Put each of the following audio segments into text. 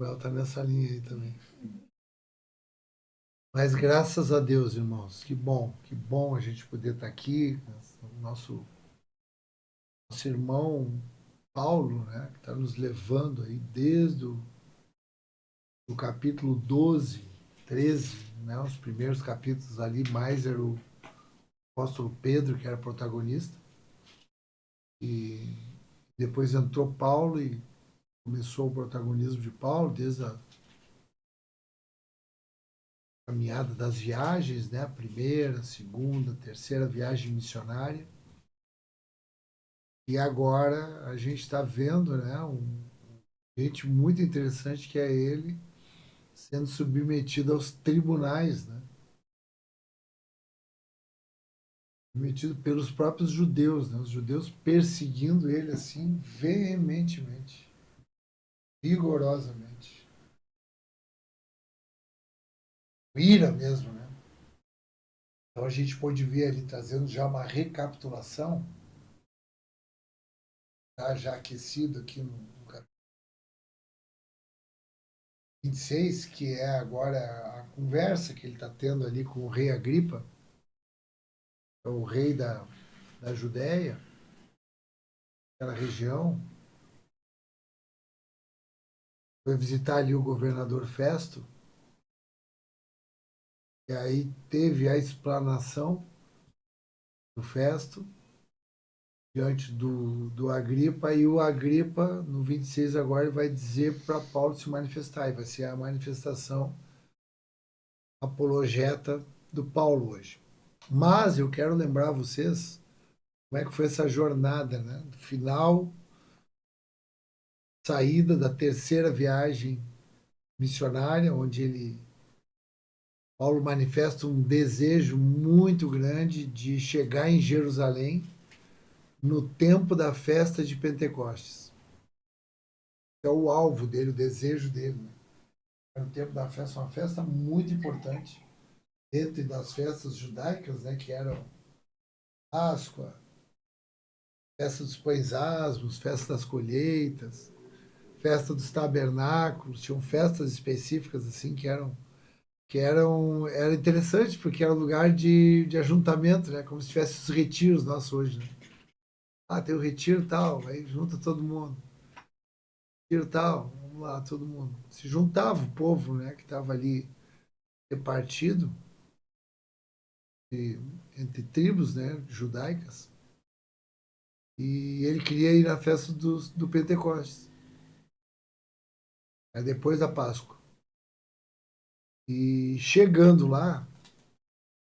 Well, tá nessa linha aí também. Mas graças a Deus, irmãos, que bom a gente poder estar aqui, nosso irmão Paulo, né, que está nos levando aí desde o capítulo 12, 13, né, os primeiros capítulos ali, mais era o apóstolo Pedro, que era protagonista, e depois entrou Paulo e começou o protagonismo de Paulo, desde a caminhada das viagens, né, a primeira, segunda, terceira viagem missionária. E agora a gente está vendo, né, um gente muito interessante que é ele sendo submetido aos tribunais, né? Submetido pelos próprios judeus, né? Os judeus perseguindo ele assim veementemente, rigorosamente, ira mesmo, né? Então a gente pode ver ali trazendo já uma recapitulação, tá? Já aquecido aqui no capítulo 26, que é agora a conversa que ele está tendo ali com o rei Agripa, o rei da Judéia, aquela região. Foi visitar ali o governador Festo, e aí teve a explanação do Festo diante do Agripa, e o Agripa, no 26 agora, ele vai dizer para Paulo se manifestar, e vai ser a manifestação apologeta do Paulo hoje. Mas eu quero lembrar vocês como é que foi essa jornada, né? Do final, saída da terceira viagem missionária, onde Paulo manifesta um desejo muito grande de chegar em Jerusalém no tempo da festa de Pentecostes. É o alvo dele, o desejo dele. Né? É o tempo da festa, uma festa muito importante, dentro das festas judaicas, né, que eram Páscoa, festa dos pães asmos, festa das colheitas, festa dos tabernáculos, tinham festas específicas assim era interessante porque era um lugar de ajuntamento, né, como se tivesse os retiros nossos hoje, né? Ah, tem o retiro tal, aí junta todo mundo. Retiro tal, vamos lá, todo mundo. Se juntava o povo, né, que estava ali repartido entre tribos, né, judaicas. E ele queria ir na festa do Pentecostes, né, depois da Páscoa. E chegando lá,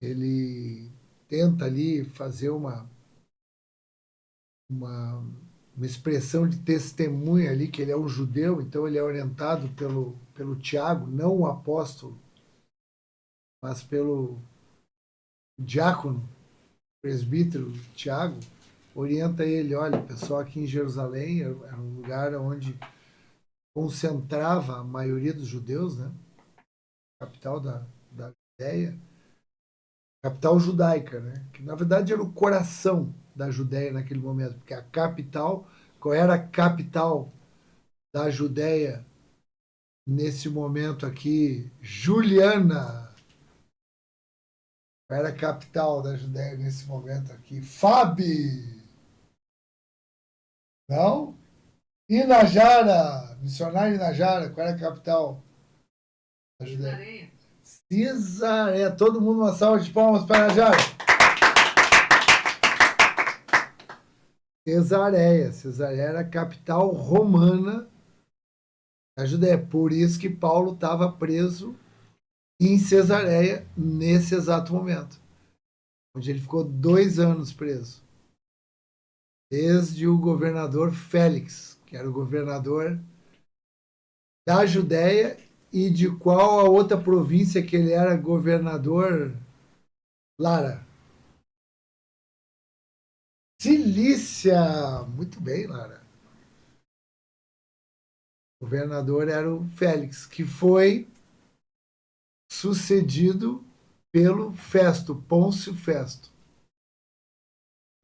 ele tenta ali fazer uma, uma expressão de testemunha ali, que ele é um judeu, então ele é orientado pelo Tiago, não o apóstolo, mas pelo diácono, presbítero Tiago, orienta ele, olha, o pessoal aqui em Jerusalém era um lugar onde concentrava a maioria dos judeus, né? Capital da Judéia, capital judaica, né? Que na verdade era o coração da Judéia naquele momento, porque a capital, qual era a capital da Judéia nesse momento aqui? Juliana. Qual era a capital da Judéia nesse momento aqui? Fabi. Não? Inajara, missionário Inajara, qual era a capital da Judéia? Cesareia. Todo mundo uma salva de palmas para Inajara. Cesareia era a capital romana da Judéia. Por isso que Paulo estava preso em Cesareia nesse exato momento, onde ele ficou 2 anos preso. Desde o governador Félix, que era o governador da Judéia, e de qual a outra província que ele era governador, Lara? Cilícia! Muito bem, Lara. O governador era o Félix, que foi sucedido pelo Festo, Pôncio Festo,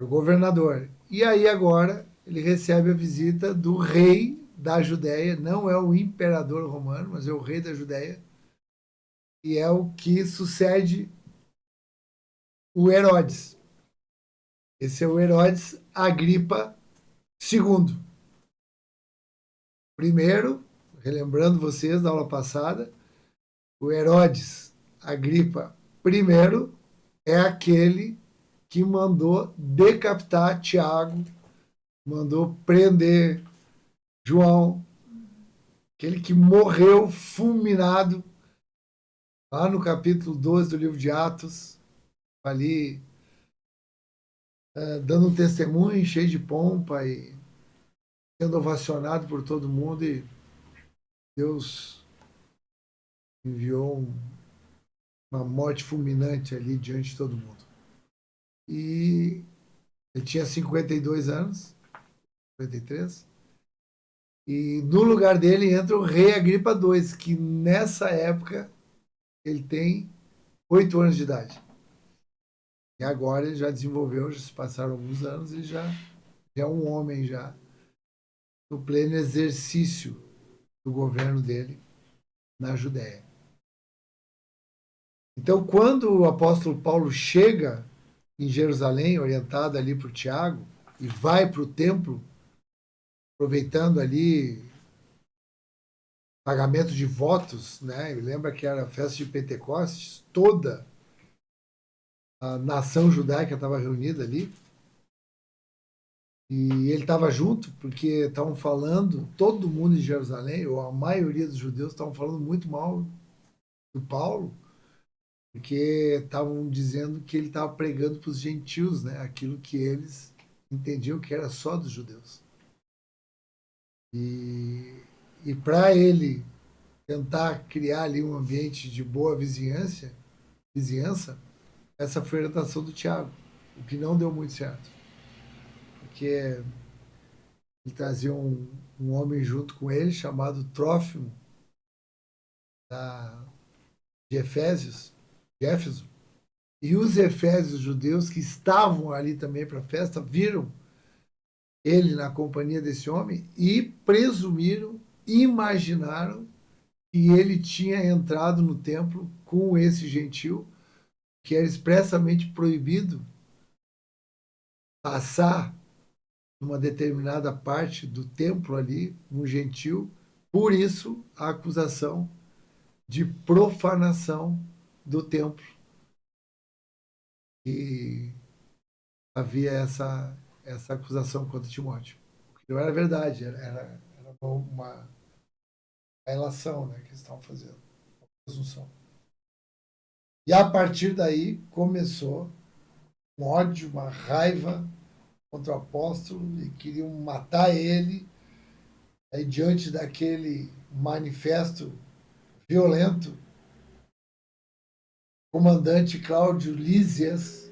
o governador. E aí agora ele recebe a visita do rei da Judéia, não é o imperador romano, mas é o rei da Judéia, e é o que sucede o Herodes. Esse é o Herodes Agripa II. Primeiro, relembrando vocês da aula passada, o Herodes Agripa I é aquele que mandou decapitar Tiago, mandou prender João, aquele que morreu fulminado lá no capítulo 12 do livro de Atos, ali dando um testemunho cheio de pompa e sendo ovacionado por todo mundo, e Deus enviou uma morte fulminante ali diante de todo mundo. E ele tinha 52 anos, 53, e no lugar dele entra o rei Agripa II, que nessa época ele tem 8 anos de idade. E agora ele já desenvolveu, já se passaram alguns anos e já é um homem já no pleno exercício do governo dele na Judéia. Então, quando o apóstolo Paulo chega em Jerusalém, orientado ali por Tiago, e vai para o templo, aproveitando ali pagamento de votos, né? Lembra que era a festa de Pentecostes, toda a nação judaica estava reunida ali. E ele estava junto porque estavam falando, todo mundo em Jerusalém, ou a maioria dos judeus, estavam falando muito mal do Paulo, porque estavam dizendo que ele estava pregando para os gentios, né? Aquilo que eles entendiam que era só dos judeus. E para ele tentar criar ali um ambiente de boa vizinhança, essa foi a orientação do Tiago, o que não deu muito certo. Porque ele trazia um homem junto com ele chamado Trófimo, de Efésios, de Éfeso. E os efésios judeus que estavam ali também para a festa viram ele na companhia desse homem e presumiram, imaginaram que ele tinha entrado no templo com esse gentil, que era expressamente proibido passar numa determinada parte do templo ali, um gentil. Por isso, a acusação de profanação do templo. E havia essa acusação contra Timóteo. O que não era verdade, era uma relação, né, que eles estavam fazendo, uma presunção. E a partir daí começou um ódio, uma raiva contra o apóstolo e queriam matar ele. Aí, diante daquele manifesto violento, o comandante Cláudio Lísias,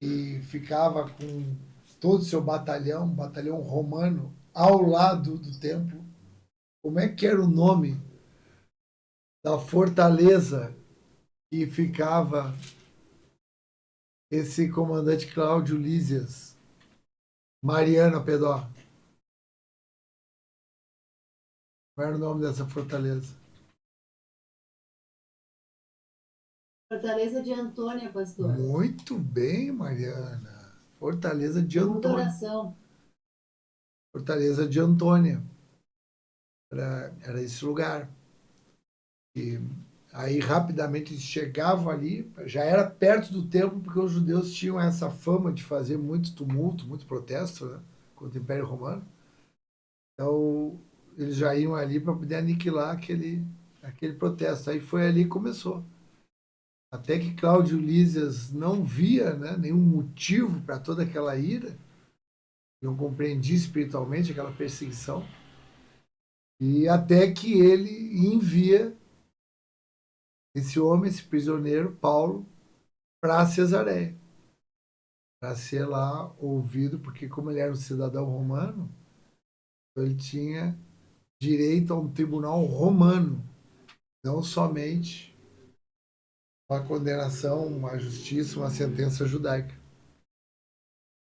que ficava com todo o seu batalhão, um batalhão romano, ao lado do templo. Como é que era o nome da fortaleza que ficava esse comandante Cláudio Lísias? Mariana Pedó. Qual era o nome dessa fortaleza? Fortaleza de Antônia, pastor. Muito bem, Mariana. Fortaleza de Muita Antônia. oração. Fortaleza de Antônia. Era esse lugar. E aí, rapidamente, eles chegavam ali, já era perto do templo, porque os judeus tinham essa fama de fazer muito tumulto, muito protesto, né, contra o Império Romano. Então, eles já iam ali para poder aniquilar aquele protesto. Aí foi ali que começou. Até que Cláudio Lísias não via, né, nenhum motivo para toda aquela ira, não compreendia espiritualmente aquela perseguição, e até que ele envia esse homem, esse prisioneiro, Paulo, para Cesareia, para ser lá ouvido, porque como ele era um cidadão romano, ele tinha direito a um tribunal romano, não somente uma condenação, uma justiça, uma sentença judaica.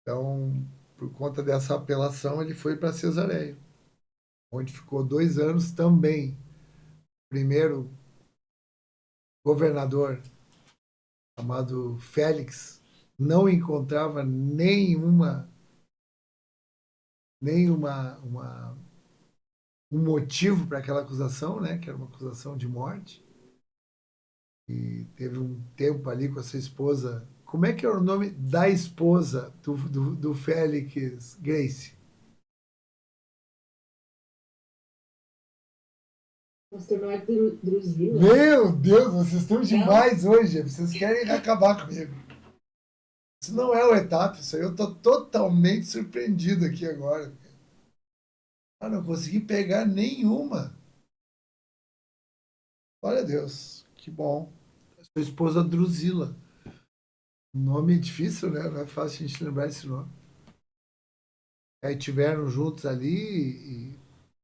Então, por conta dessa apelação, ele foi para Cesareia. onde ficou 2 anos também. Primeiro governador, chamado Félix, não encontrava um motivo para aquela acusação, né, que era uma acusação de morte. E teve um tempo ali com a sua esposa. Como é que era o nome da esposa do Félix, Grace? Pastor Marco Druzila. Meu Deus, vocês estão demais hoje. Vocês querem acabar comigo. Isso não é o etapa, isso aí eu estou totalmente surpreendido aqui agora. Ah, não consegui pegar nenhuma. Olha Deus, que bom. Sua esposa Druzila. Nome difícil, né? Não é fácil a gente lembrar esse nome. Aí tiveram juntos ali,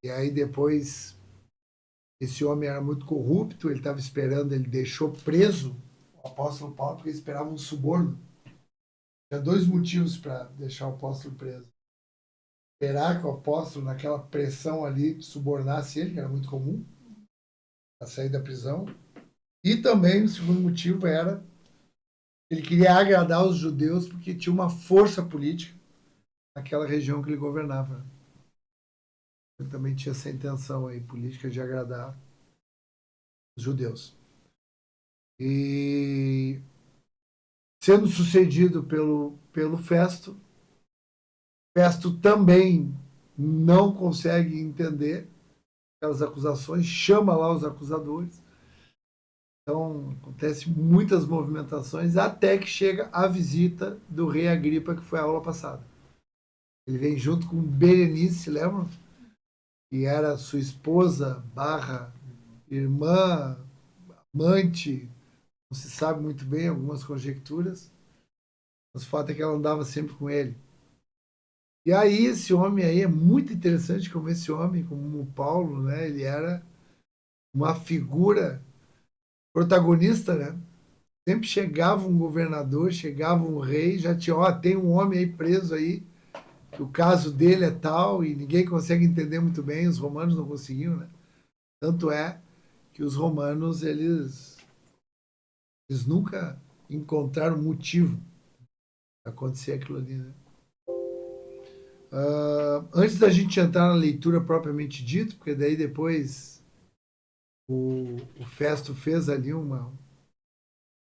e aí depois esse homem era muito corrupto, ele estava esperando, ele deixou preso o apóstolo Paulo, porque ele esperava um suborno. Tinha 2 motivos para deixar o apóstolo preso. Esperar que o apóstolo, naquela pressão ali, subornasse ele, que era muito comum, para sair da prisão. E também o segundo motivo era ele queria agradar os judeus, porque tinha uma força política naquela região que ele governava. Ele também tinha essa intenção aí, política, de agradar os judeus. E sendo sucedido pelo Festo, Festo também não consegue entender aquelas acusações, chama lá os acusadores. Então, acontece muitas movimentações até que chega a visita do rei Agripa, que foi a aula passada. Ele vem junto com Berenice, lembram? Que era sua esposa, barra, irmã, amante, não se sabe muito bem, algumas conjecturas. Mas o fato é que ela andava sempre com ele. E aí esse homem aí é muito interessante, como esse homem, como o Paulo, né? Ele era uma figura protagonista, né? Sempre chegava um governador, chegava um rei, já tinha, ó, tem um homem aí preso aí, que o caso dele é tal, e ninguém consegue entender muito bem, os romanos não conseguiam, né? Tanto é que os romanos, eles nunca encontraram motivo para acontecer aquilo ali, né? Antes da gente entrar na leitura propriamente dita, porque daí depois o Festo fez ali uma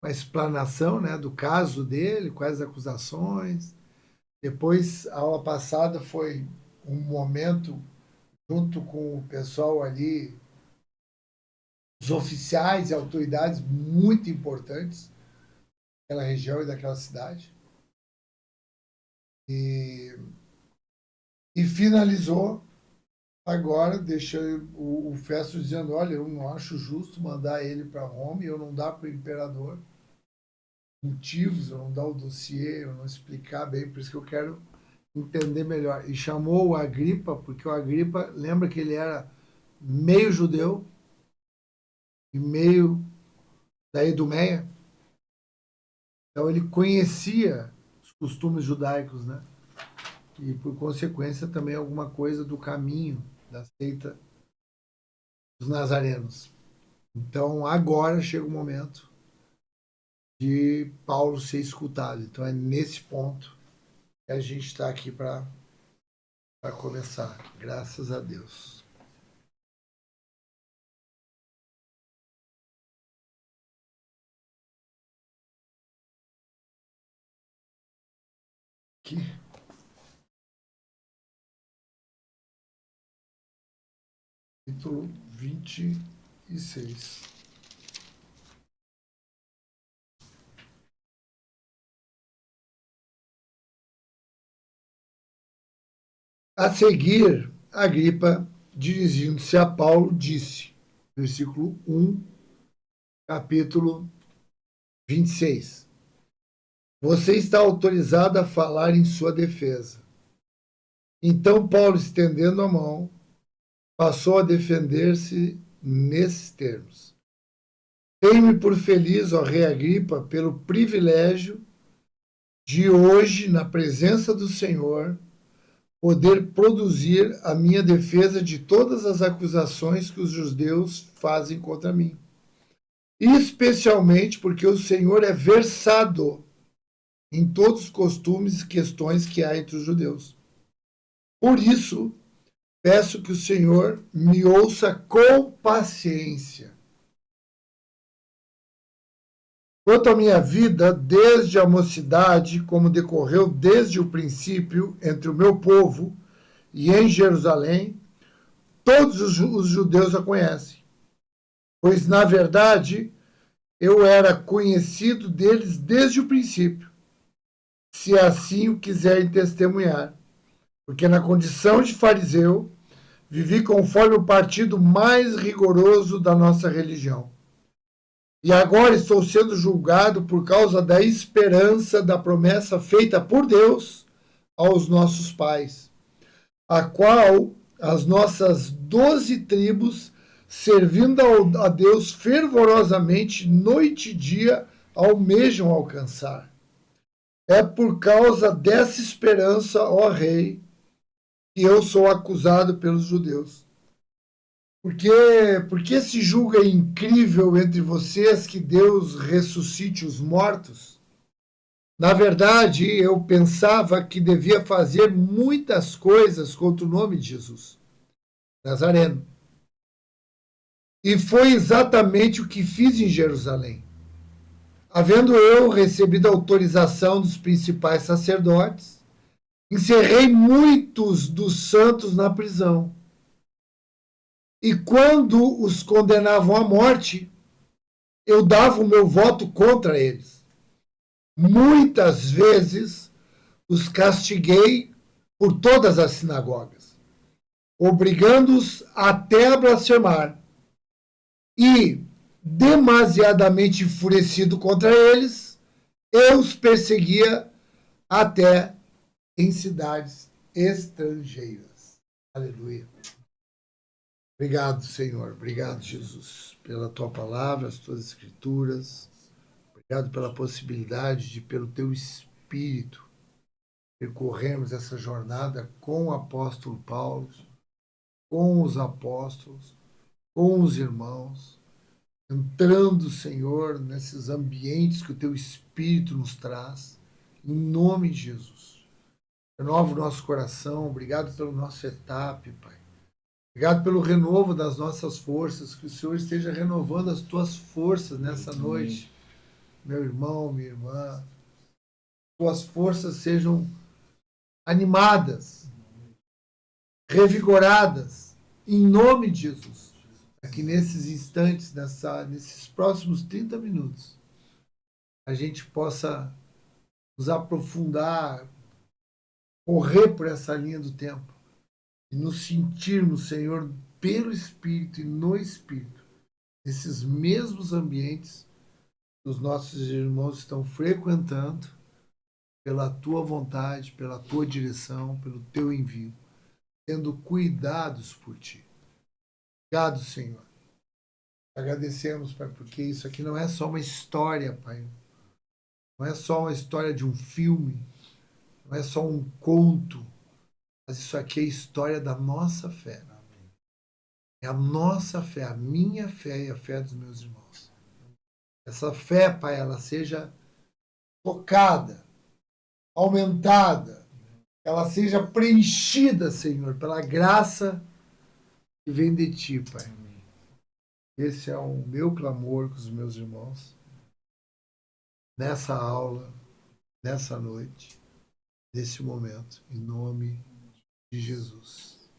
explanação, né, do caso dele, quais acusações. Depois, a aula passada foi um momento junto com o pessoal ali, os oficiais e autoridades muito importantes daquela região e daquela cidade. E finalizou agora, deixando o Festo dizendo, olha, eu não acho justo mandar ele para Roma, e eu não dar para o imperador motivos, eu não dar o dossiê, eu não explicar bem, por isso que eu quero entender melhor. E chamou o Agripa, porque o Agripa, lembra que ele era meio judeu e meio da Idumeia, então ele conhecia os costumes judaicos, né? E por consequência também alguma coisa do caminho da seita dos nazarenos. Então agora chega o momento de Paulo ser escutado. Então é nesse ponto que a gente está aqui para começar. Graças a Deus. Aqui. Capítulo 26. A seguir, Agripa, dirigindo-se a Paulo, disse, versículo 1, capítulo 26. Você está autorizado a falar em sua defesa. Então Paulo, estendendo a mão, passou a defender-se nesses termos. Tenho-me por feliz, ó rei Agripa, pelo privilégio de hoje, na presença do Senhor, poder produzir a minha defesa de todas as acusações que os judeus fazem contra mim. Especialmente porque o Senhor é versado em todos os costumes e questões que há entre os judeus. Por isso, peço que o Senhor me ouça com paciência. Quanto à minha vida, desde a mocidade, como decorreu desde o princípio entre o meu povo e em Jerusalém, todos os judeus a conhecem. Pois, na verdade, eu era conhecido deles desde o princípio, se assim o quiserem testemunhar. Porque na condição de fariseu, vivi conforme o partido mais rigoroso da nossa religião. E agora estou sendo julgado por causa da esperança da promessa feita por Deus aos nossos pais, a qual as nossas 12 tribos, servindo a Deus fervorosamente, noite e dia, almejam alcançar. É por causa dessa esperança, ó Rei, que eu sou acusado pelos judeus. Porque se julga incrível entre vocês que Deus ressuscite os mortos? Na verdade, eu pensava que devia fazer muitas coisas contra o nome de Jesus Nazareno. E foi exatamente o que fiz em Jerusalém. Havendo eu recebido a autorização dos principais sacerdotes, encerrei muitos dos santos na prisão. E quando os condenavam à morte, eu dava o meu voto contra eles. Muitas vezes os castiguei por todas as sinagogas, obrigando-os até a blasfemar. E, demasiadamente enfurecido contra eles, eu os perseguia até em cidades estrangeiras. Aleluia. Obrigado, Senhor. Obrigado, Jesus, pela tua palavra, as tuas escrituras. Obrigado pela possibilidade de, pelo teu Espírito, percorrermos essa jornada com o apóstolo Paulo, com os apóstolos, com os irmãos, entrando, Senhor, nesses ambientes que o teu Espírito nos traz, em nome de Jesus. Renova o nosso coração. Obrigado pelo nosso etapa, Pai. Obrigado pelo renovo das nossas forças, que o Senhor esteja renovando as tuas forças nessa noite, meu irmão, minha irmã. Tuas forças sejam animadas, revigoradas, em nome de Jesus. Aqui nesses instantes, nesses próximos 30 minutos, a gente possa nos aprofundar, correr por essa linha do tempo e nos sentirmos, Senhor, pelo Espírito e no Espírito, nesses mesmos ambientes que os nossos irmãos estão frequentando, pela tua vontade, pela tua direção, pelo teu envio, sendo cuidados por ti. Obrigado, Senhor. Agradecemos, Pai, porque isso aqui não é só uma história, Pai. Não é só uma história de um filme, não é só um conto, mas isso aqui é a história da nossa fé. É a nossa fé, a minha fé e a fé dos meus irmãos. Essa fé, Pai, ela seja tocada, aumentada, ela seja preenchida, Senhor, pela graça que vem de Ti, Pai. Esse é o meu clamor com os meus irmãos, nessa aula, nessa noite, nesse momento, em nome de Jesus.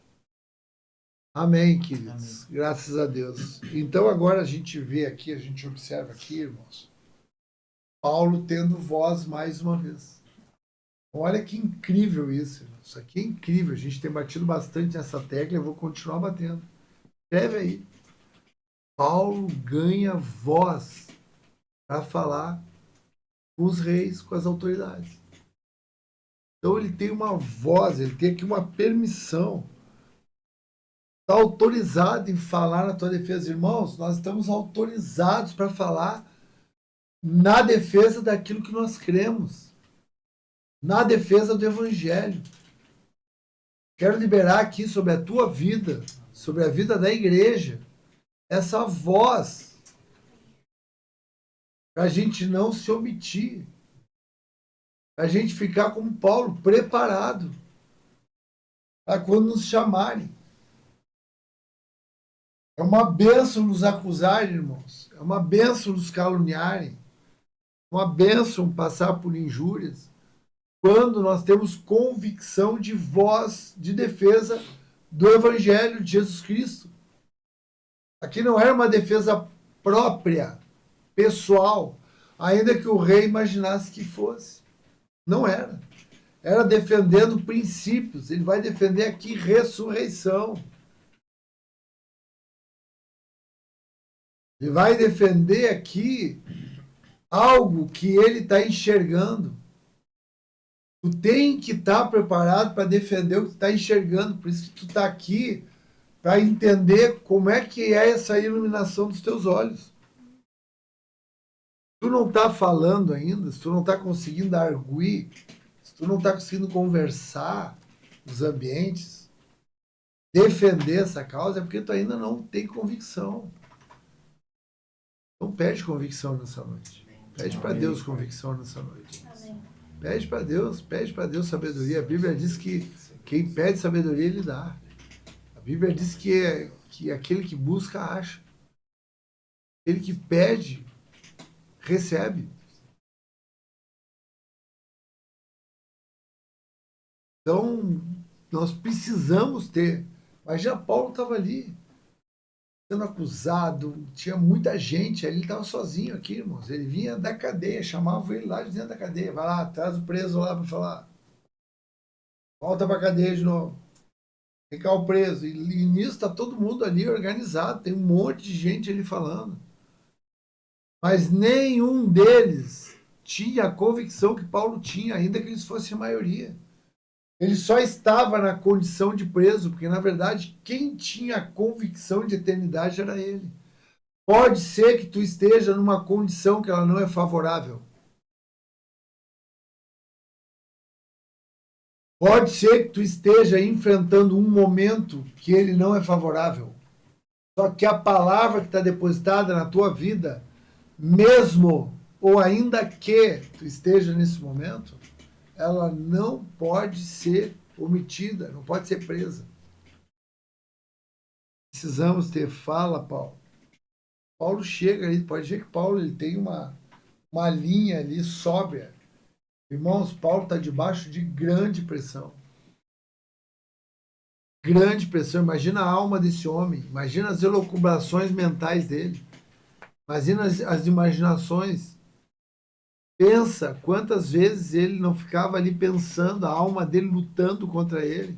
Amém, queridos. Amém. Graças a Deus. Então agora a gente vê aqui, a gente observa aqui, irmãos, Paulo tendo voz mais uma vez. Olha que incrível isso. Isso aqui é incrível. A gente tem batido bastante nessa tecla e eu vou continuar batendo. Escreve aí. Paulo ganha voz para falar com os reis, com as autoridades. Então ele tem uma voz, ele tem aqui uma permissão. Está autorizado em falar na tua defesa. Irmãos, nós estamos autorizados para falar na defesa daquilo que nós cremos. Na defesa do Evangelho. Quero liberar aqui sobre a tua vida, sobre a vida da igreja, essa voz, para a gente não se omitir, para a gente ficar como Paulo, preparado, para quando nos chamarem. É uma bênção nos acusarem, irmãos. É uma bênção nos caluniarem. É uma bênção passar por injúrias. Quando nós temos convicção de voz de defesa do Evangelho de Jesus Cristo. Aqui não era uma defesa própria, pessoal, ainda que o rei imaginasse que fosse. Não era. Era defendendo princípios. Ele vai defender aqui ressurreição. Ele vai defender aqui algo que ele está enxergando. Tu tem que estar preparado para defender o que tu está enxergando. Por isso que tu está aqui para entender como é que é essa iluminação dos teus olhos. Tu não está falando ainda, se tu não está conseguindo arguir, se tu não está conseguindo conversar nos ambientes, defender essa causa, é porque tu ainda não tem convicção. Não pede convicção nessa noite. Pede para Deus convicção nessa noite. Pede para Deus sabedoria. A Bíblia diz que quem pede sabedoria, Ele dá. A Bíblia diz que aquele que busca, acha. Aquele que pede, recebe. Então, nós precisamos ter. Mas já Paulo estava ali, sendo acusado, tinha muita gente, ele estava sozinho aqui, irmãos. Ele vinha da cadeia, chamavam ele lá de dentro da cadeia. Vai lá, traz o preso lá para falar. Volta para a cadeia de novo. Ficar o preso. E nisso está todo mundo ali organizado, tem um monte de gente ali falando. Mas nenhum deles tinha a convicção que Paulo tinha, ainda que eles fossem a maioria. Ele só estava na condição de preso, porque, na verdade, quem tinha a convicção de eternidade era ele. Pode ser que tu esteja numa condição que ela não é favorável. Pode ser que tu esteja enfrentando um momento que ele não é favorável. Só que a palavra que está depositada na tua vida, mesmo ou ainda que tu esteja nesse momento, ela não pode ser omitida, não pode ser presa. Precisamos ter fala, Paulo. Paulo chega ali, pode ver que Paulo ele tem uma linha ali sóbria. Irmãos, Paulo está debaixo de grande pressão. Grande pressão. Imagina a alma desse homem. Imagina as elucubrações mentais dele. Imagina as imaginações. Pensa quantas vezes ele não ficava ali pensando, a alma dele lutando contra ele.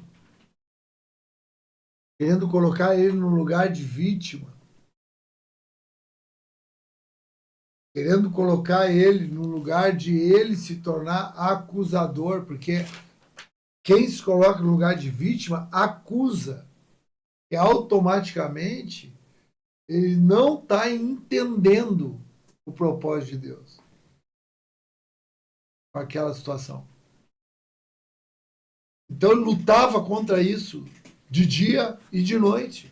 Querendo colocar ele no lugar de vítima. Querendo colocar ele no lugar de ele se tornar acusador, porque quem se coloca no lugar de vítima acusa, e automaticamente ele não está entendendo o propósito de Deus com aquela situação. Então ele lutava contra isso de dia e de noite,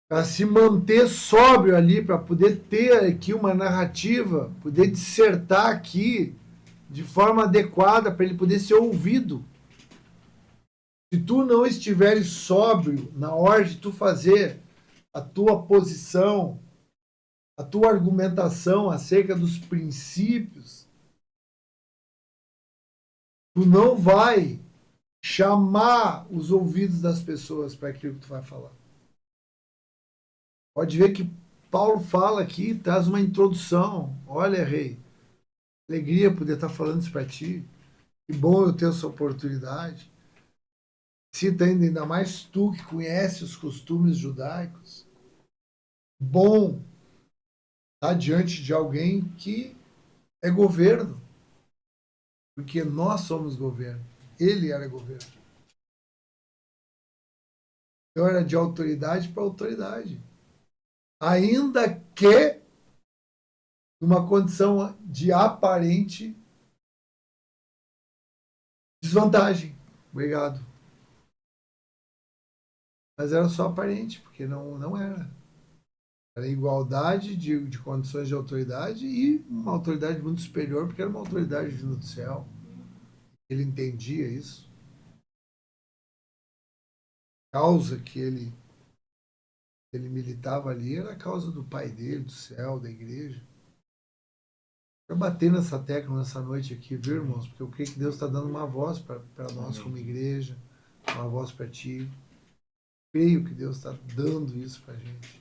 para se manter sóbrio ali, para poder ter aqui uma narrativa, poder dissertar aqui de forma adequada, para ele poder ser ouvido. Se tu não estiveres sóbrio na hora de tu fazer a tua posição, a tua argumentação acerca dos princípios, tu não vai chamar os ouvidos das pessoas para aquilo que tu vai falar. Pode ver que Paulo fala aqui, traz uma introdução. Olha, rei, alegria poder estar falando isso para ti. Que bom eu ter essa oportunidade. Cita ainda mais tu que conhece os costumes judaicos. Bom estar diante de alguém que é governo. Porque nós somos governo. Ele era governo. Então era de autoridade para autoridade. Ainda que numa condição de aparente desvantagem. Obrigado. Mas era só aparente, porque não era. Era igualdade de condições de autoridade e uma autoridade muito superior, porque era uma autoridade vindo do céu. Ele entendia isso. A causa que ele militava ali era a causa do pai dele, do céu, da igreja. Quero bater nessa tecla nessa noite aqui, viu, irmãos? Porque eu creio que Deus está dando uma voz para nós como igreja, uma voz para ti. Creio que Deus está dando isso para a gente.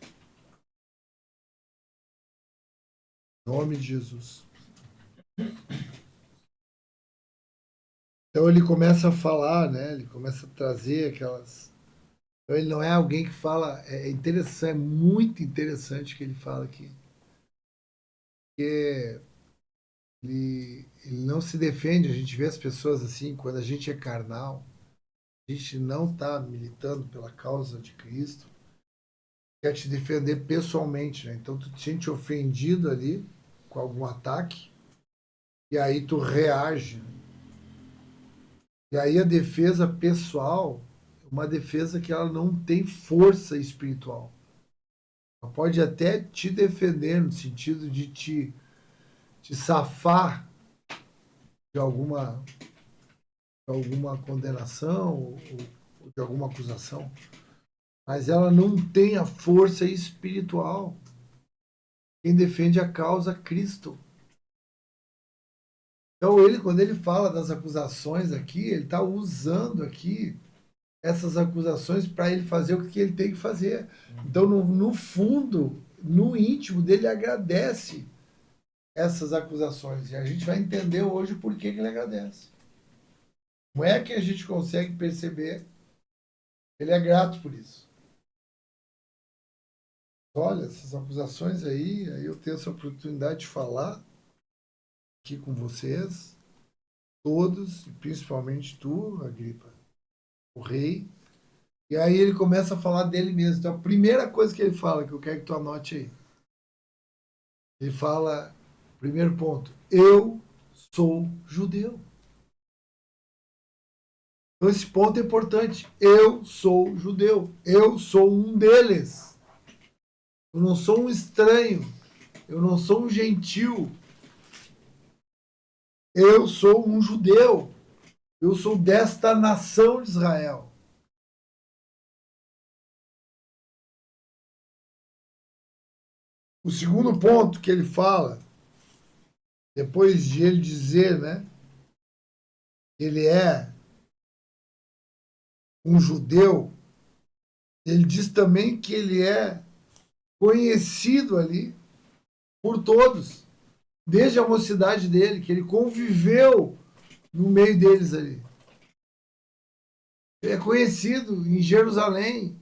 Em nome de Jesus. Então ele começa a falar, né? Ele começa a trazer aquelas. Então ele não é alguém que fala. É interessante, é muito interessante o que ele fala aqui. Porque ele não se defende. A gente vê as pessoas assim, quando a gente é carnal, a gente não está militando pela causa de Cristo, quer te defender pessoalmente, né? Então tu te sente ofendido ali com algum ataque, e aí tu reage. E aí a defesa pessoal é uma defesa que ela não tem força espiritual. Ela pode até te defender no sentido de te safar de alguma condenação ou de alguma acusação, mas ela não tem a força espiritual. Quem defende a causa Cristo. Então ele, quando ele fala das acusações aqui, ele está usando aqui essas acusações para ele fazer o que ele tem que fazer. Então, no fundo, no íntimo dele, agradece essas acusações. E a gente vai entender hoje por que ele agradece. Como é que a gente consegue perceber que ele é grato por isso? Olha, essas acusações aí eu tenho essa oportunidade de falar aqui com vocês, todos, e principalmente tu, Agripa, o rei. E aí ele começa a falar dele mesmo. Então, a primeira coisa que ele fala, que eu quero que tu anote aí, ele fala, primeiro ponto, eu sou judeu. Então, esse ponto é importante. Eu sou judeu. Eu sou um deles. Eu não sou um estranho. Eu não sou um gentil. Eu sou um judeu. Eu sou desta nação de Israel. O segundo ponto que ele fala, depois de ele dizer, né, ele é um judeu, ele diz também que ele é conhecido ali por todos, desde a mocidade dele, que ele conviveu no meio deles ali. Ele é conhecido em Jerusalém,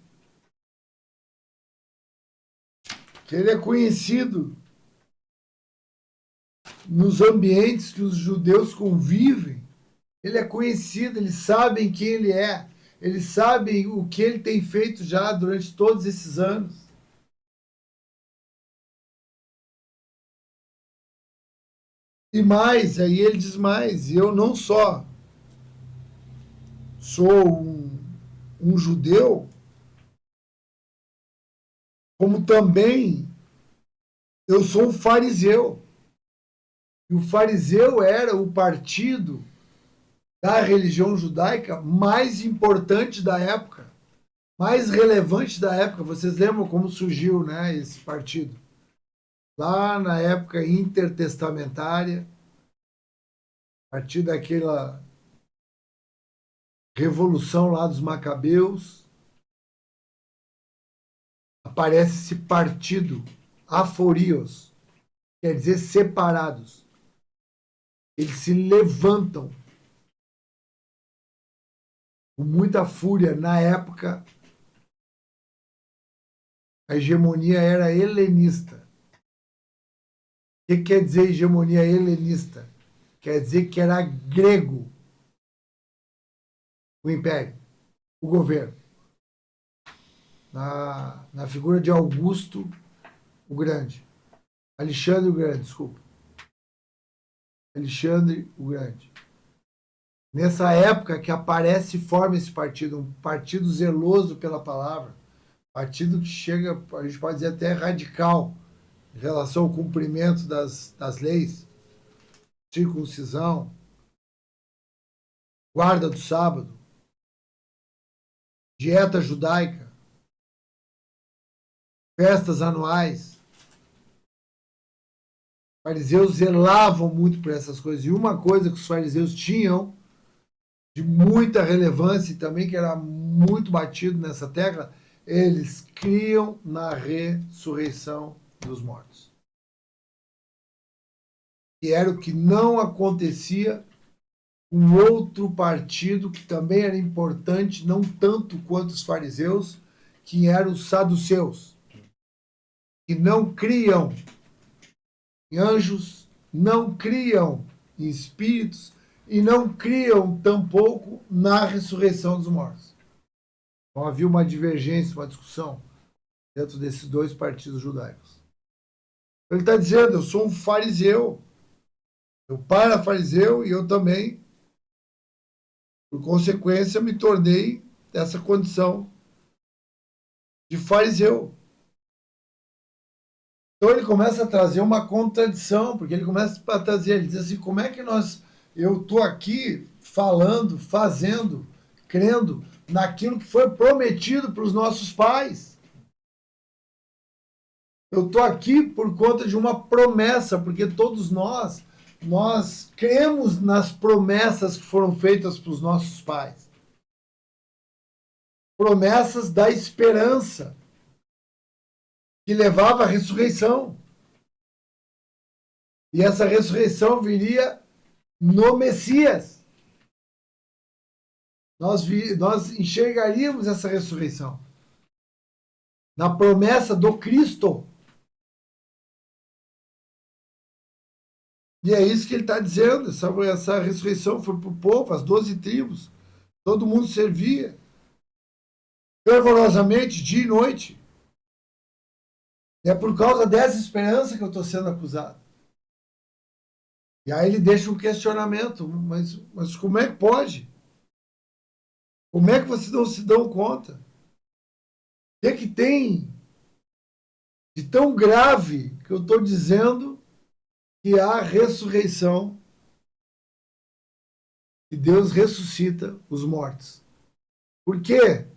que ele é conhecido nos ambientes que os judeus convivem. Ele é conhecido, eles sabem quem ele é, eles sabem o que ele tem feito já durante todos esses anos. E mais, aí ele diz mais, eu não só sou um judeu, como também eu sou um fariseu. E o fariseu era o partido da religião judaica mais importante da época, mais relevante da época. Vocês lembram como surgiu, né, esse partido? Lá na época intertestamentária, a partir daquela revolução lá dos Macabeus, aparece esse partido, aforios, quer dizer separados. Eles se levantam com muita fúria. Na época, a hegemonia era helenista. O que quer dizer hegemonia helenista? Quer dizer que era grego o império, o governo. Na figura de Augusto o Grande. Alexandre o Grande, desculpa. Alexandre o Grande. Nessa época que aparece e forma esse partido, um partido zeloso pela palavra, partido que chega, a gente pode dizer até radical, em relação ao cumprimento das leis, circuncisão, guarda do sábado, dieta judaica, festas anuais. Os fariseus zelavam muito por essas coisas. E uma coisa que os fariseus tinham de muita relevância e também que era muito batido nessa tecla, eles criam na ressurreição dos mortos. E era o que não acontecia com outro partido que também era importante, não tanto quanto os fariseus, que eram os saduceus, que não criam em anjos, não criam em espíritos e não criam tampouco na ressurreição dos mortos. Então havia uma divergência, uma discussão dentro desses dois partidos judaicos. Ele está dizendo, eu sou um fariseu, meu pai era fariseu e eu também, por consequência, me tornei dessa condição de fariseu. Então ele começa a trazer uma contradição, porque ele começa a trazer, ele diz assim, como é que eu estou aqui falando, fazendo, crendo naquilo que foi prometido para os nossos pais. Eu estou aqui por conta de uma promessa, porque todos nós cremos nas promessas que foram feitas para os nossos pais. Promessas da esperança, que levava à ressurreição. E essa ressurreição viria no Messias. Nós enxergaríamos essa ressurreição na promessa do Cristo. E é isso que ele está dizendo. Essa ressurreição foi para o povo, as 12 tribos. Todo mundo servia fervorosamente, dia e noite. E é por causa dessa esperança que eu estou sendo acusado. E aí ele deixa um questionamento. Mas como é que pode? Como é que vocês não se dão conta? O que é que tem de tão grave que eu estou dizendo que há ressurreição, que Deus ressuscita os mortos? Por que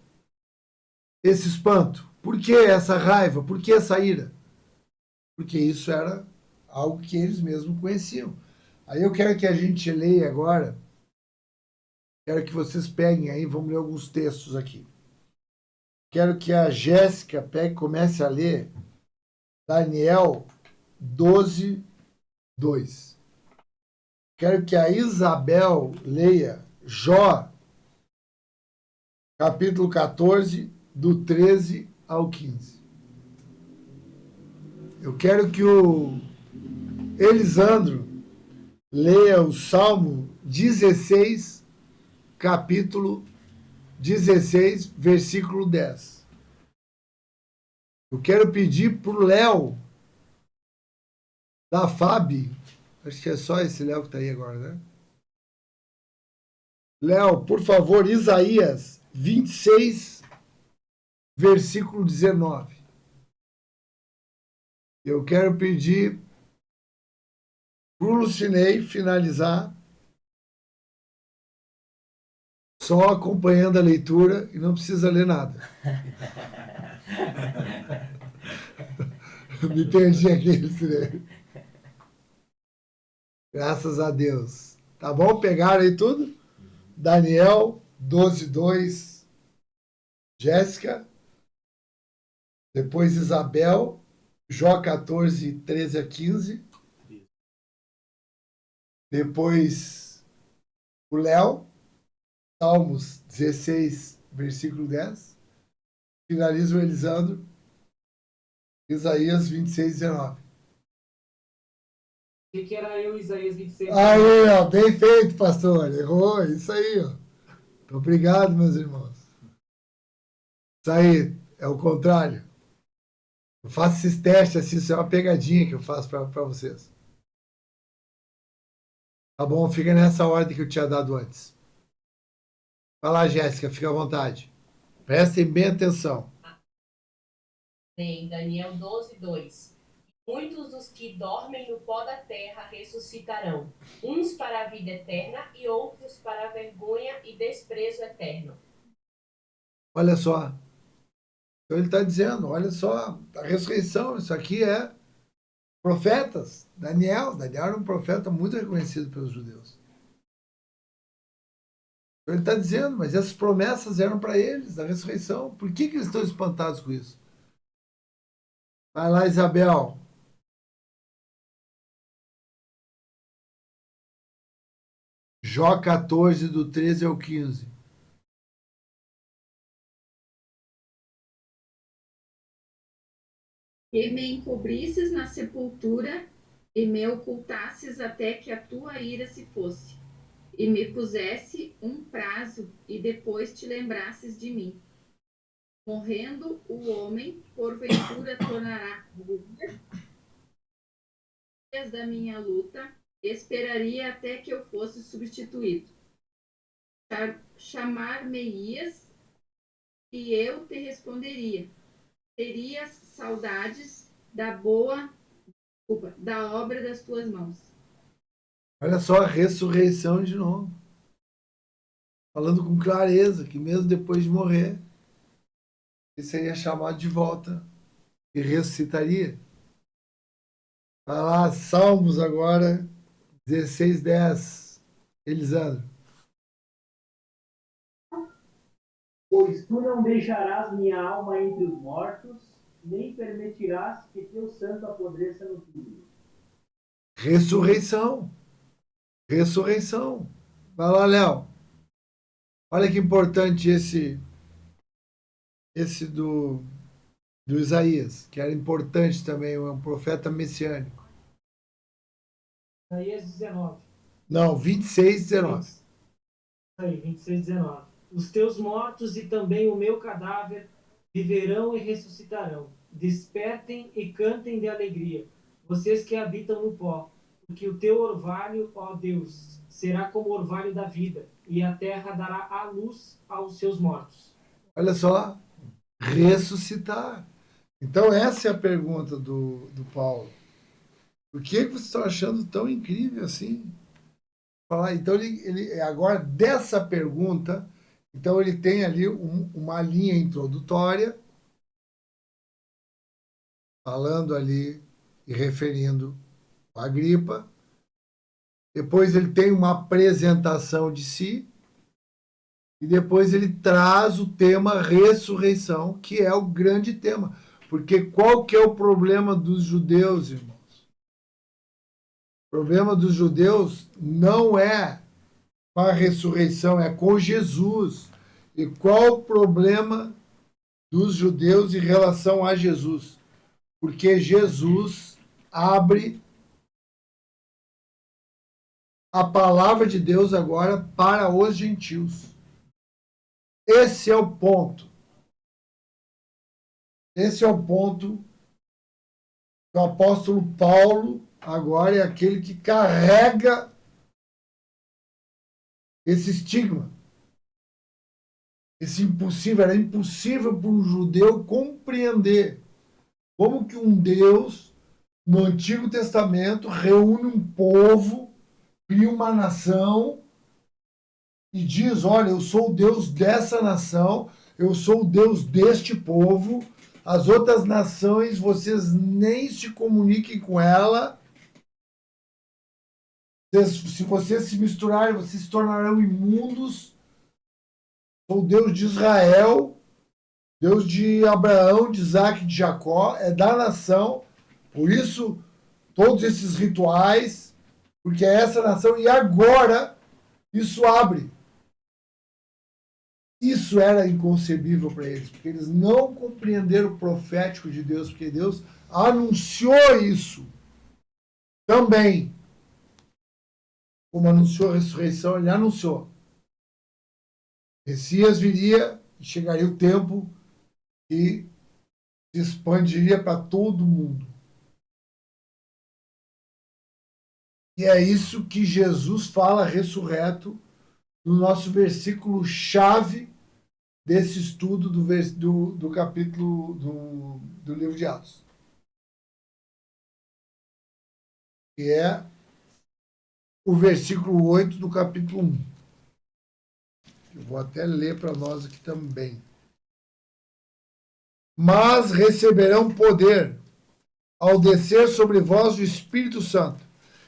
esse espanto? Por que essa raiva? Por que essa ira? Porque isso era algo que eles mesmos conheciam. Aí eu quero que a gente leia agora, quero que vocês peguem aí, vamos ler alguns textos aqui. Quero que a Jéssica comece a ler Daniel 12, 2. Quero que a Isabel leia Jó, capítulo 14, do 13 ao 15. Eu quero que o Elisandro leia o Salmo 16, capítulo 16, versículo 10. Eu quero pedir para o Léo, da FAB, acho que é só esse Léo que está aí agora, né? Léo, por favor, Isaías 26, versículo 19. Eu quero pedir para o Lucinei finalizar só acompanhando a leitura e não precisa ler nada. Me perdi aqui, Lucinei. Graças a Deus. Tá bom? Pegaram aí tudo? Daniel 12, 2. Jéssica. Depois Isabel. Jó 14, 13 a 15. Depois o Léo. Salmos 16, versículo 10. Finaliza o Elisandro. Isaías 26, 19. Que era eu, Isaías 26. Aí, ó, bem feito, pastor. Errou, isso aí, ó. Obrigado, meus irmãos. Isso aí, é o contrário. Eu faço esses testes assim, isso é uma pegadinha que eu faço para vocês. Tá bom? Fica nessa ordem que eu tinha dado antes. Vai lá, Jéssica, fica à vontade. Prestem bem atenção. Em Daniel 12, 2. Muitos dos que dormem no pó da terra ressuscitarão, uns para a vida eterna e outros para a vergonha e desprezo eterno. Olha só. Então ele está dizendo, olha só, a ressurreição, isso aqui é profetas. Daniel era um profeta muito reconhecido pelos judeus. Então ele está dizendo, mas essas promessas eram para eles, da ressurreição. Por que eles estão espantados com isso? Vai lá, Isabel. Jó 14, do 13 ao 15. E me encobrisses na sepultura, e me ocultasses até que a tua ira se fosse, e me pusesse um prazo, e depois te lembrasses de mim. Morrendo o homem, porventura tornará dias da minha luta, esperaria até que eu fosse substituído. Chamar-me-ias, e eu te responderia. Terias saudades da obra das tuas mãos. Olha só a ressurreição de novo. Falando com clareza que mesmo depois de morrer, ele seria chamado de volta e ressuscitaria. Vai lá, Salmos agora, 16, 10. Elisandro. Pois tu não deixarás minha alma entre os mortos, nem permitirás que teu santo apodreça no túmulo. Ressurreição. Ressurreição. Vai lá, Léo. Olha que importante esse do Isaías, que era importante também, um profeta messiânico. Isaías 19. Não, 26, 19. Aí, 26, 19. Os teus mortos e também o meu cadáver viverão e ressuscitarão. Despertem e cantem de alegria, vocês que habitam no pó, porque o teu orvalho, ó Deus, será como o orvalho da vida, e a terra dará a luz aos seus mortos. Olha só, ressuscitar. Então essa é a pergunta do Paulo. Por que vocês estão achando tão incrível assim? Então ele agora dessa pergunta, então ele tem ali uma linha introdutória, falando ali e referindo a Agripa. Depois ele tem uma apresentação de si. E depois ele traz o tema ressurreição, que é o grande tema. Porque qual que é o problema dos judeus, irmãos? O problema dos judeus não é com a ressurreição, é com Jesus. E qual o problema dos judeus em relação a Jesus? Porque Jesus abre a palavra de Deus agora para os gentios. Esse é o ponto. Esse é o ponto que o apóstolo Paulo agora é aquele que carrega esse estigma. Esse impossível. Era impossível para um judeu compreender como que um Deus, no Antigo Testamento, reúne um povo, cria uma nação e diz, olha, eu sou o Deus dessa nação, eu sou o Deus deste povo, as outras nações, vocês nem se comuniquem com ela. Se vocês se misturarem, vocês se tornarão imundos. Sou o Deus de Israel, Deus de Abraão, de Isaac, de Jacó, é da nação. Por isso, todos esses rituais, porque é essa nação. E agora, isso abre. Isso era inconcebível para eles, porque eles não compreenderam o profético de Deus, porque Deus anunciou isso também. Como anunciou a ressurreição, ele anunciou. Messias viria e chegaria o tempo e se expandiria para todo mundo. E é isso que Jesus fala ressurreto no nosso versículo-chave desse estudo do capítulo do livro de Atos. Que é o versículo 8 do capítulo 1. Eu vou até ler para nós aqui também. Mas receberão poder ao descer sobre vós o Espírito Santo,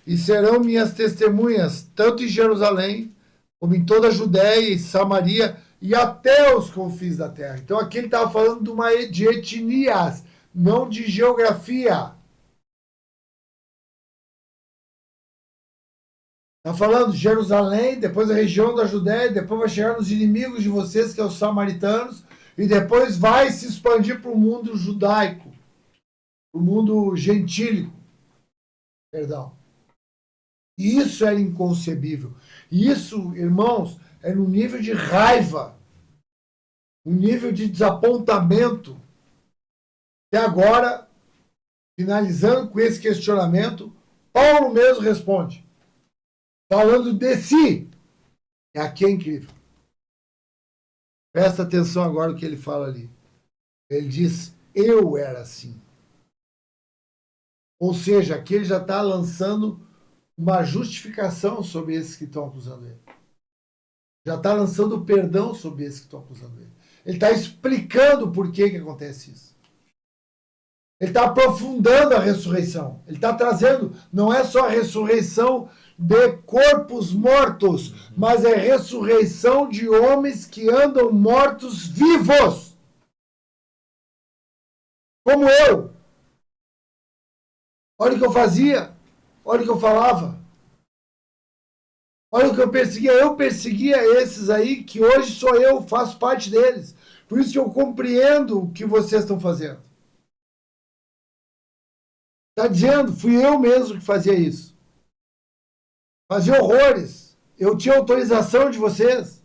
e serão minhas testemunhas, tanto em Jerusalém, como em toda a Judéia e Samaria, e até os confins da terra. Então aqui ele estava falando de etnias, não de geografia. Está falando de Jerusalém, depois a região da Judéia, depois vai chegar nos inimigos de vocês, que é os samaritanos, e depois vai se expandir para o mundo judaico, para o mundo gentílico. Perdão. E isso era inconcebível. E isso, irmãos, é no nível de raiva, um nível de desapontamento. E agora, finalizando com esse questionamento, Paulo mesmo responde, falando de si. E aqui é incrível. Presta atenção agora no que ele fala ali. Ele diz, eu era assim. Ou seja, aqui ele já está lançando uma justificação sobre esses que estão acusando ele. Já está lançando perdão sobre esses que estão acusando ele. Ele está explicando por que acontece isso. Ele está aprofundando a ressurreição. Ele está trazendo, não é só a ressurreição de corpos mortos, mas é ressurreição de homens que andam mortos vivos. Como eu. Olha o que eu fazia. Olha o que eu falava. Olha o que eu perseguia. Eu perseguia esses aí que hoje sou eu, faço parte deles. Por isso que eu compreendo o que vocês estão fazendo. Está dizendo, fui eu mesmo que fazia isso. Fazia horrores. Eu tinha autorização de vocês.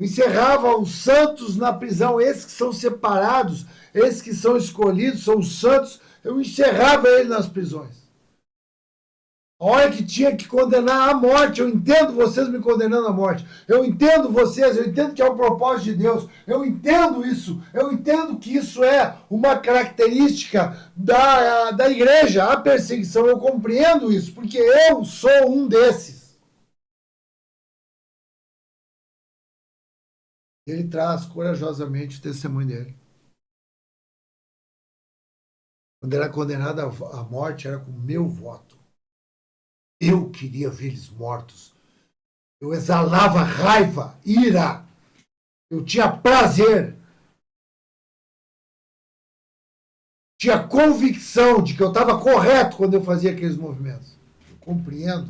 Encerrava os santos na prisão, esses que são separados, esses que são escolhidos, são os santos. Eu encerrava eles nas prisões. A hora que tinha que condenar à morte, eu entendo vocês me condenando à morte. Eu entendo vocês, eu entendo que é o propósito de Deus. Eu entendo isso. Eu entendo que isso é uma característica da igreja, a perseguição. Eu compreendo isso, porque eu sou um desses. Ele traz corajosamente o testemunho dele. Quando era condenado à morte, era com o meu voto. Eu queria ver eles mortos. Eu exalava raiva, ira. Eu tinha prazer. Tinha convicção de que eu estava correto quando eu fazia aqueles movimentos. Eu compreendo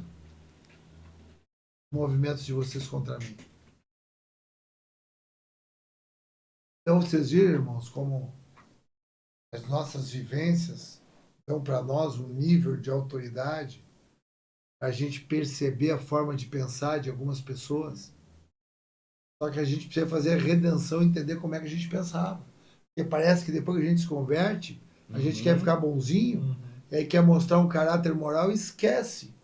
os movimentos de vocês contra mim. Então, vocês viram, irmãos, como as nossas vivências dão para nós um nível de autoridade para a gente perceber a forma de pensar de algumas pessoas. Só que a gente precisa fazer a redenção e entender como é que a gente pensava. Porque parece que depois que a gente se converte, a gente quer ficar bonzinho, e aí quer mostrar um caráter moral e esquece.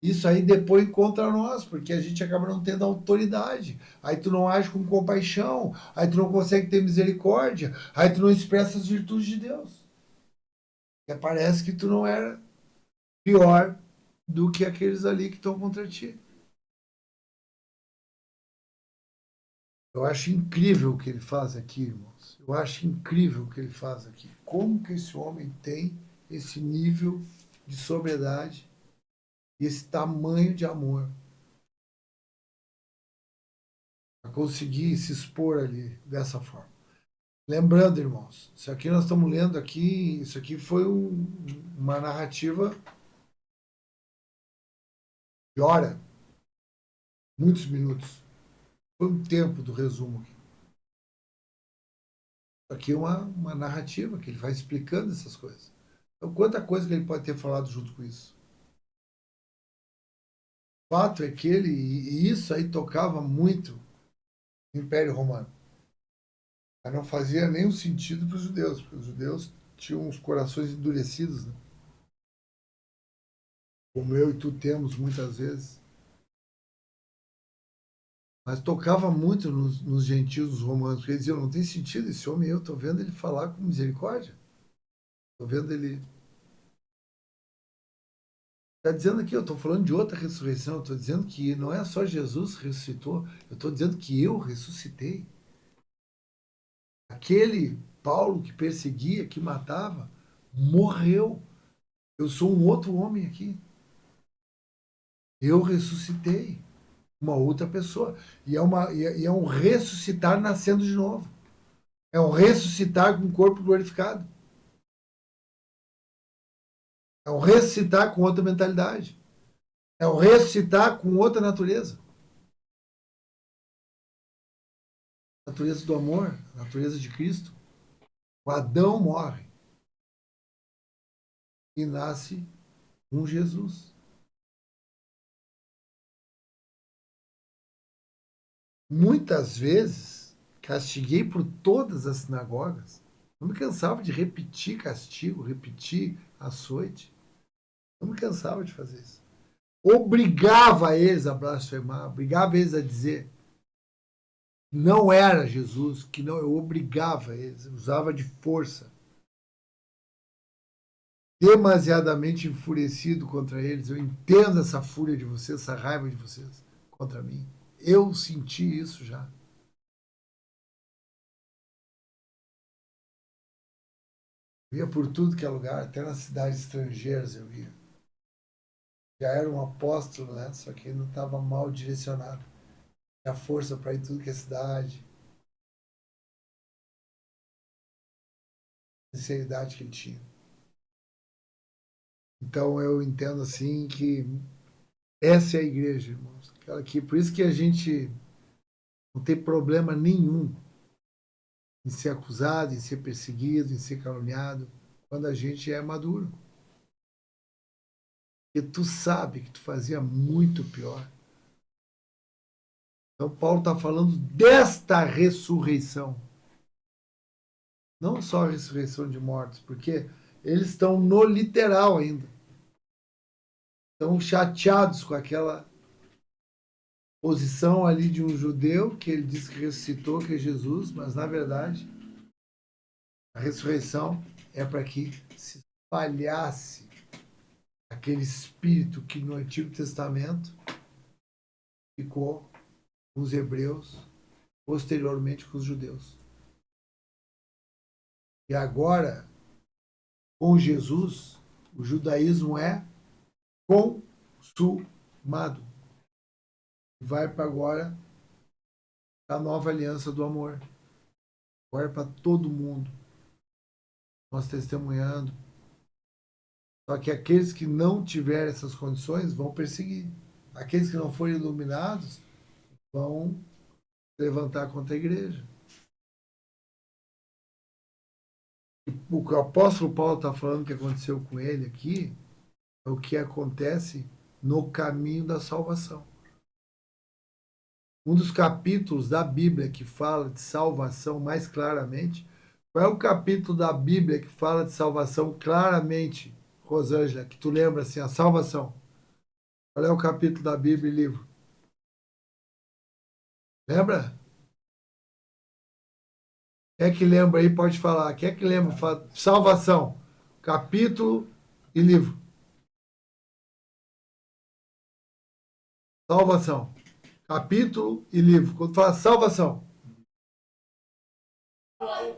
Isso aí depois contra nós, porque a gente acaba não tendo autoridade. Aí tu não age com compaixão, aí tu não consegue ter misericórdia, aí tu não expressa as virtudes de Deus. Porque parece que tu não era pior do que aqueles ali que estão contra ti. Eu acho incrível o que ele faz aqui, irmãos. Eu acho incrível o que ele faz aqui. Como que esse homem tem esse nível de sobriedade e esse tamanho de amor para conseguir se expor ali dessa forma. Lembrando, irmãos, isso aqui nós estamos lendo aqui, isso aqui foi uma narrativa de hora, muitos minutos. Foi um tempo do resumo aqui. Aqui é uma narrativa que ele vai explicando essas coisas. Então, quanta coisa que ele pode ter falado junto com isso. O fato é que e isso aí tocava muito no Império Romano. Mas não fazia nenhum sentido para os judeus, porque os judeus tinham os corações endurecidos, né? Como eu e tu temos muitas vezes. Mas tocava muito nos gentios, nos romanos, porque eles diziam, não tem sentido esse homem, eu estou vendo ele falar com misericórdia. Estou vendo ele... Está dizendo aqui, eu estou falando de outra ressurreição, eu estou dizendo que não é só Jesus que ressuscitou, eu estou dizendo que eu ressuscitei. Aquele Paulo que perseguia, que matava, morreu. Eu sou um outro homem aqui. Eu ressuscitei uma outra pessoa. E é um ressuscitar nascendo de novo. É um ressuscitar com o corpo glorificado. É um ressuscitar com outra mentalidade. É um ressuscitar com outra natureza. A natureza do amor, a natureza de Cristo. O Adão morre e nasce um Jesus. Muitas vezes, castiguei por todas as sinagogas. Não me cansava de repetir castigo, repetir açoite. Não me cansava de fazer isso. Obrigava eles a blasfemar, obrigava eles a dizer não era Jesus, que não, eu obrigava eles, usava de força. Demasiadamente enfurecido contra eles. Eu entendo essa fúria de vocês, essa raiva de vocês contra mim. Eu senti isso já. Eu ia por tudo que é lugar, até nas cidades estrangeiras eu ia. Já era um apóstolo, né? Só que não estava mal direcionado. Tinha força para ir em tudo que é cidade. A sinceridade que ele tinha. Então eu entendo assim que essa é a igreja, irmãos. Aquela que, por isso que a gente não tem problema nenhum em ser acusado, em ser perseguido, em ser caluniado, quando a gente é maduro. Porque tu sabe que tu fazia muito pior. Então Paulo está falando desta ressurreição. Não só a ressurreição de mortos, porque eles estão no literal ainda. Estão chateados com aquela posição ali de um judeu, que ele diz que ressuscitou, que é Jesus, mas na verdade a ressurreição é para que se espalhasse aquele espírito que no Antigo Testamento ficou com os hebreus, posteriormente com os judeus. E agora, com Jesus, o judaísmo é consumado. Vai para agora a nova aliança do amor. Agora é para todo mundo. Nós testemunhando. Só que aqueles que não tiverem essas condições vão perseguir. Aqueles que não forem iluminados vão levantar contra a igreja. O que o apóstolo Paulo está falando que aconteceu com ele aqui é o que acontece no caminho da salvação. Um dos capítulos da Bíblia que fala de salvação mais claramente, qual é o capítulo da Bíblia que fala de salvação claramente, Rosângela, que tu lembra assim, a salvação? Qual é o capítulo da Bíblia e livro? Lembra? Quem é que lembra aí? Pode falar. Quem é que lembra? Salvação. Capítulo e livro. Salvação. Capítulo e livro. Quando fala salvação.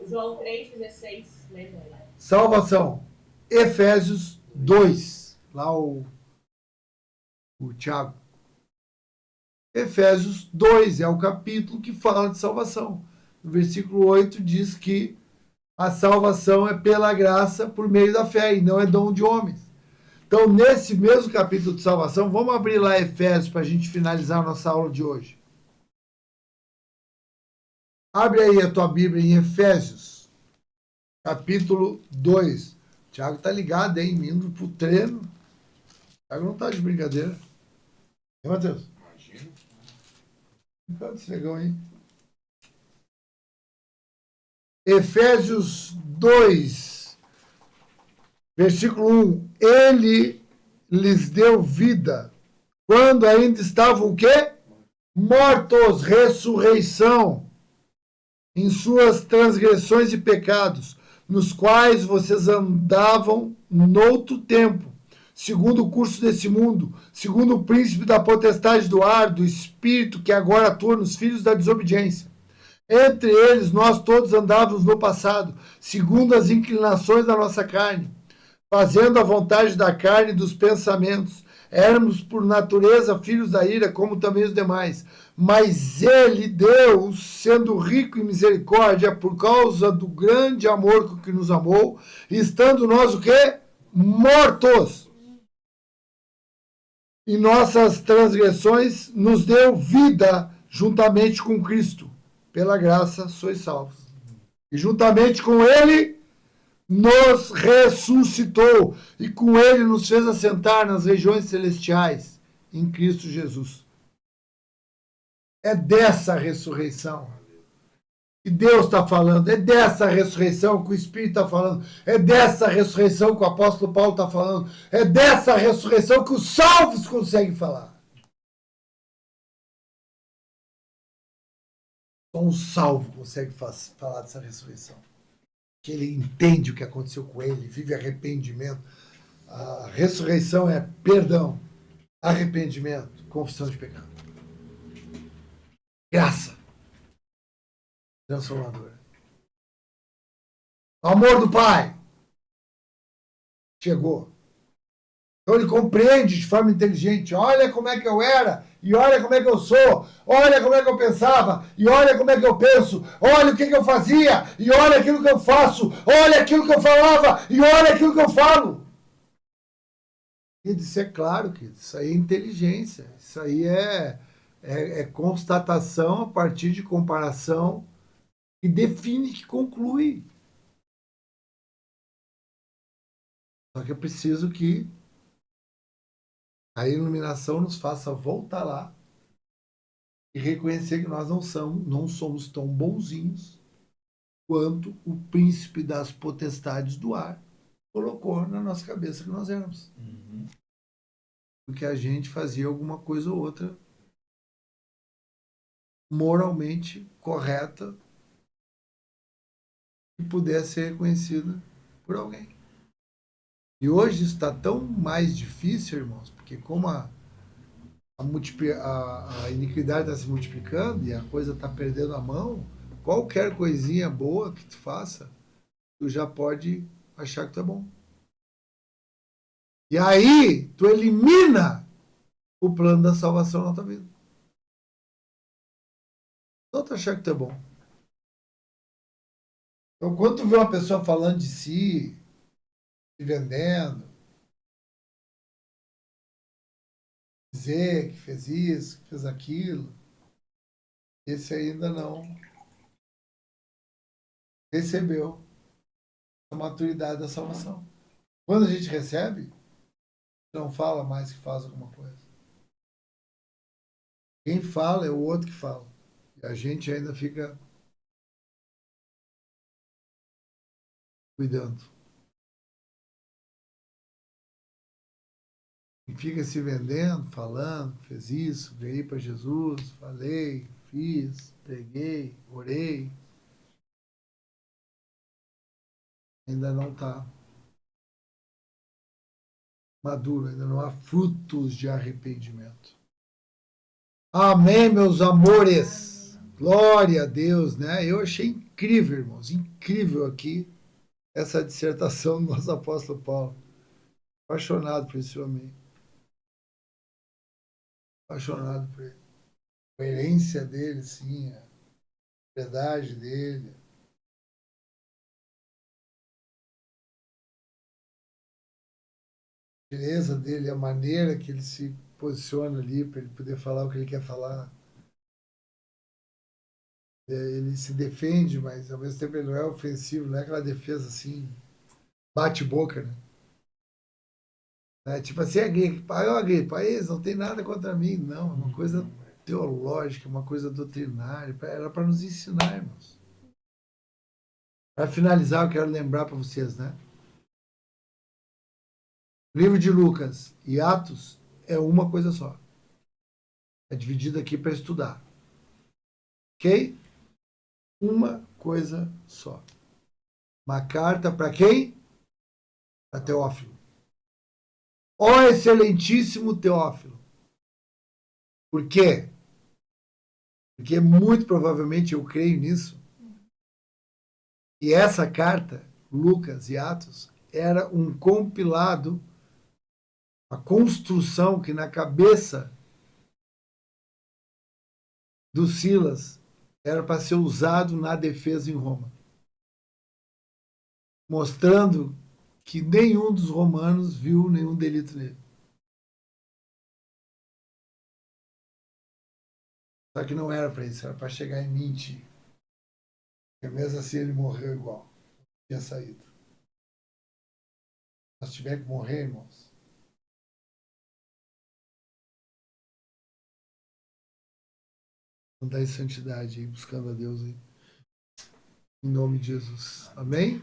João 3,16. Lembra? Salvação. Efésios 2. Lá o Tiago. Efésios 2 é o capítulo que fala de salvação. No versículo 8 diz que a salvação é pela graça por meio da fé e não é dom de homens. Então, nesse mesmo capítulo de salvação, vamos abrir lá Efésios para a gente finalizar a nossa aula de hoje. Abre aí a tua Bíblia em Efésios, capítulo 2. O Tiago está ligado, hein? Indo para o treino. O Tiago não está de brincadeira. E Matheus? Imagina. Enquanto esse negão aí. Efésios 2, versículo 1. Ele lhes deu vida quando ainda estavam o quê? mortos, ressurreição, em suas transgressões e pecados, nos quais vocês andavam noutro tempo, segundo o curso desse mundo, segundo o príncipe da potestade do ar, do espírito que agora atua nos filhos da desobediência. Entre eles, nós todos andávamos no passado, segundo as inclinações da nossa carne, fazendo a vontade da carne e dos pensamentos. Éramos, por natureza, filhos da ira, como também os demais. Mas ele, Deus, sendo rico em misericórdia, por causa do grande amor com que nos amou, estando nós o quê? Mortos. Em nossas transgressões, nos deu vida juntamente com Cristo. Pela graça sois salvos. E juntamente com ele nos ressuscitou e com ele nos fez assentar nas regiões celestiais em Cristo Jesus. É dessa ressurreição que Deus está falando, é dessa ressurreição que o Espírito está falando, é dessa ressurreição que o apóstolo Paulo está falando, é dessa ressurreição que os salvos conseguem falar. Só um salvo consegue falar dessa ressurreição. Que ele entende o que aconteceu com ele, vive arrependimento. A ressurreição é perdão, arrependimento, confissão de pecado. Graça transformadora. O amor do Pai chegou. Então ele compreende de forma inteligente. Olha como é que eu era, e olha como é que eu sou. Olha como é que eu pensava, e olha como é que eu penso. Olha o que eu fazia, e olha aquilo que eu faço. Olha aquilo que eu falava, e olha aquilo que eu falo. E disse, é claro que isso aí é inteligência. Isso aí é constatação a partir de comparação que define, que conclui. Só que é preciso que a iluminação nos faça voltar lá e reconhecer que nós não somos tão bonzinhos quanto o príncipe das potestades do ar colocou na nossa cabeça que nós éramos. Uhum. Porque a gente fazia alguma coisa ou outra moralmente correta que pudesse ser reconhecida por alguém. E hoje isso está tão mais difícil, irmãos, porque como a iniquidade está se multiplicando e a coisa está perdendo a mão, qualquer coisinha boa que tu faça, tu já pode achar que tu é bom. E aí, tu elimina o plano da salvação na tua vida. Só tu achar que tu é bom. Então, quando tu vê uma pessoa falando de si, se vendendo, dizer que fez isso, que fez aquilo, esse ainda não recebeu a maturidade da salvação. Quando a gente recebe, não fala mais que faz alguma coisa. Quem fala é o outro que fala. E a gente ainda fica cuidando. E fica se vendendo, falando, fez isso, veio para Jesus, falei, fiz, preguei, orei. Ainda não está maduro, ainda não há frutos de arrependimento. Amém, meus amores. Glória a Deus, né? Eu achei incrível, irmãos, incrível aqui essa dissertação do nosso apóstolo Paulo. Apaixonado por esse homem. Apaixonado por ele. A coerência dele, sim, a verdade dele. A beleza dele, a maneira que ele se posiciona ali para ele poder falar o que ele quer falar. Ele se defende, mas ao mesmo tempo ele não é ofensivo, não é aquela defesa assim, bate-boca, né? Tipo assim, Agripa, eles não tem nada contra mim, não, é uma coisa teológica, uma coisa doutrinária, era para nos ensinar, irmãos. Para finalizar, eu quero lembrar para vocês, né? O livro de Lucas e Atos é uma coisa só. É dividido aqui para estudar. Ok? Uma coisa só. Uma carta para quem? Para Teófilo. Ó excelentíssimo Teófilo. Por quê? Porque muito provavelmente eu creio nisso. E essa carta, Lucas e Atos, era um compilado, uma construção que na cabeça do Silas era para ser usado na defesa em Roma. Mostrando que nenhum dos romanos viu nenhum delito nele. Só que não era para isso, era para chegar em mentir. Porque mesmo assim ele morreu igual. Tinha saído. Nós tiver que morrer, irmãos. Andar em santidade, buscando a Deus aí. Em nome de Jesus. Amém?